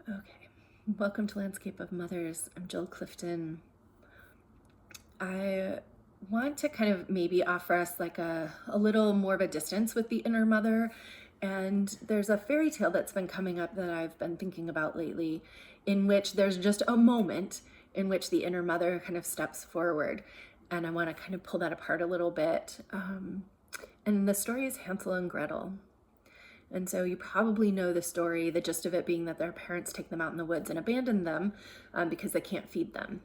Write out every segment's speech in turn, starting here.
Okay, welcome to Landscape of Mothers. I'm Jill Clifton. I want to kind of maybe offer us like a little more of a distance with the inner mother. And there's a fairy tale that's been coming up that I've been thinking about lately, in which there's just a moment in which the inner mother kind of steps forward. And I want to kind of pull that apart a little bit. And the story is Hansel and Gretel. And so you probably know the story, the gist of it being that their parents take them out in the woods and abandon them because they can't feed them.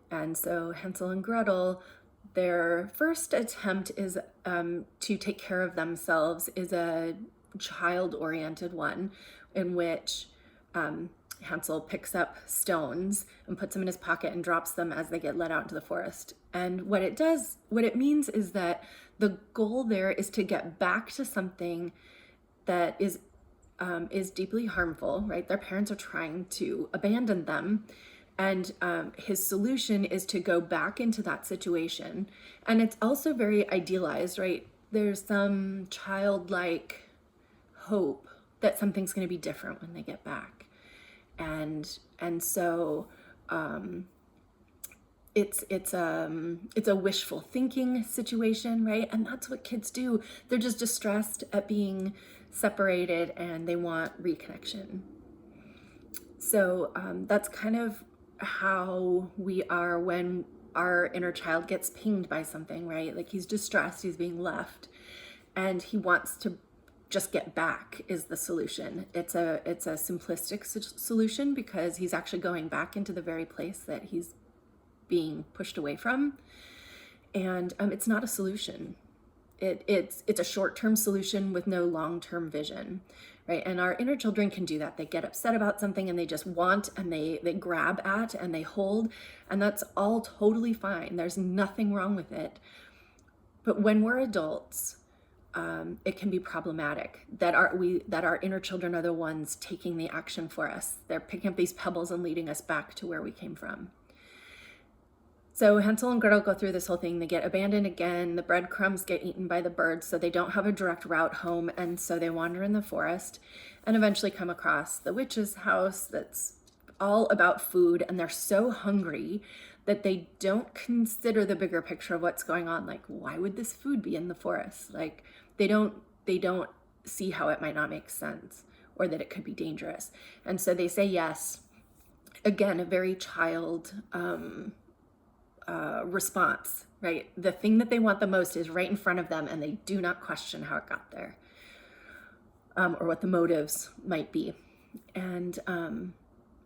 And so Hansel and Gretel, their first attempt is to take care of themselves, is a child-oriented one in which Hansel picks up stones and puts them in his pocket and drops them as they get let out into the forest. And what it means is that the goal there is to get back to something that is deeply harmful, right? Their parents are trying to abandon them. And his solution is to go back into that situation. And it's also very idealized, right? There's some childlike hope that something's going to be different when they get back. And so it's a wishful thinking situation, right? And that's what kids do. They're just distressed at being separated and they want reconnection. So that's kind of how we are when our inner child gets pinged by something, right? Like he's distressed, he's being left, and he wants to just get back is the solution. It's a simplistic solution because he's actually going back into the very place that he's being pushed away from. And it's not a solution. It's a short-term solution with no long-term vision, right? And our inner children can do that. They get upset about something and they just want, and they grab at and they hold, and that's all totally fine. There's nothing wrong with it. But when we're adults, it can be problematic that our inner children are the ones taking the action for us. They're picking up these pebbles and leading us back to where we came from. So Hansel and Gretel go through this whole thing. They get abandoned again. The breadcrumbs get eaten by the birds, so they don't have a direct route home. And so they wander in the forest and eventually come across the witch's house that's all about food. And they're so hungry that they don't consider the bigger picture of what's going on. Like, why would this food be in the forest? Like, they don't see how it might not make sense or that it could be dangerous. And so they say yes. Again, a very child response, right? The thing that they want the most is right in front of them, and they do not question how it got there, or what the motives might be. And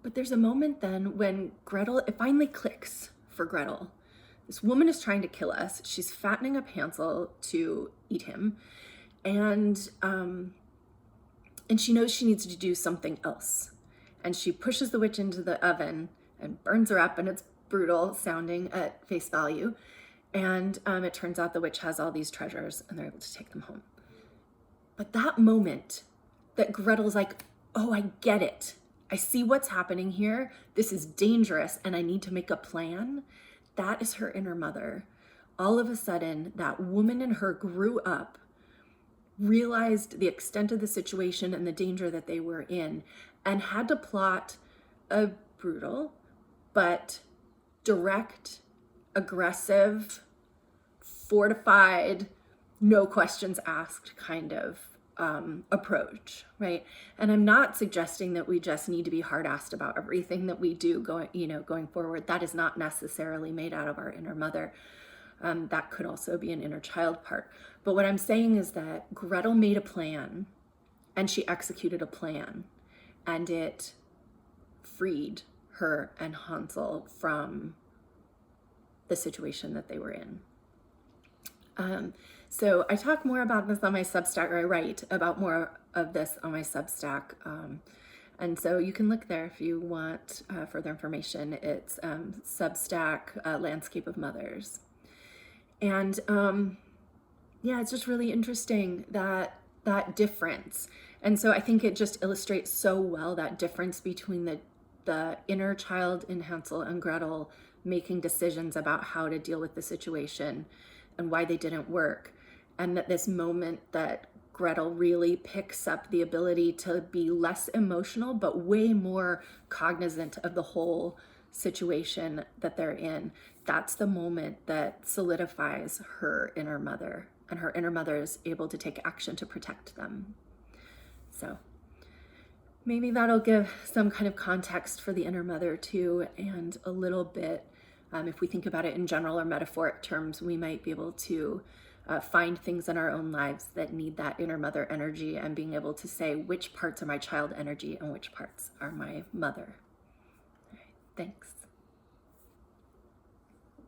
but there's a moment then when it finally clicks for Gretel. This woman is trying to kill us. She's fattening up Hansel to eat him, and she knows she needs to do something else. And she pushes the witch into the oven and burns her up, and it's brutal sounding at face value. And it turns out the witch has all these treasures and they're able to take them home. But that moment that Gretel's like, oh, I get it. I see what's happening here. This is dangerous and I need to make a plan. That is her inner mother. All of a sudden, that woman in her grew up, realized the extent of the situation and the danger that they were in, and had to plot a brutal but direct, aggressive, fortified, no questions asked kind of approach, right? And I'm not suggesting that we just need to be hard-assed about everything that we do going forward. That is not necessarily made out of our inner mother. That could also be an inner child part. But what I'm saying is that Gretel made a plan and she executed a plan, and it freed her and Hansel from the situation that they were in. So I talk more about this on my Substack, or I write about more of this on my Substack. And so you can look there if you want further information. It's Substack Landscape of Mothers. And yeah, it's just really interesting that difference. And so I think it just illustrates so well that difference between the inner child in Hansel and Gretel making decisions about how to deal with the situation and why they didn't work, and that this moment that Gretel really picks up the ability to be less emotional, but way more cognizant of the whole situation that they're in. That's the moment that solidifies her inner mother, and her inner mother is able to take action to protect them. So maybe that'll give some kind of context for the inner mother too, and a little bit, if we think about it in general or metaphoric terms, we might be able to find things in our own lives that need that inner mother energy, and being able to say which parts are my child energy and which parts are my mother. All right, thanks.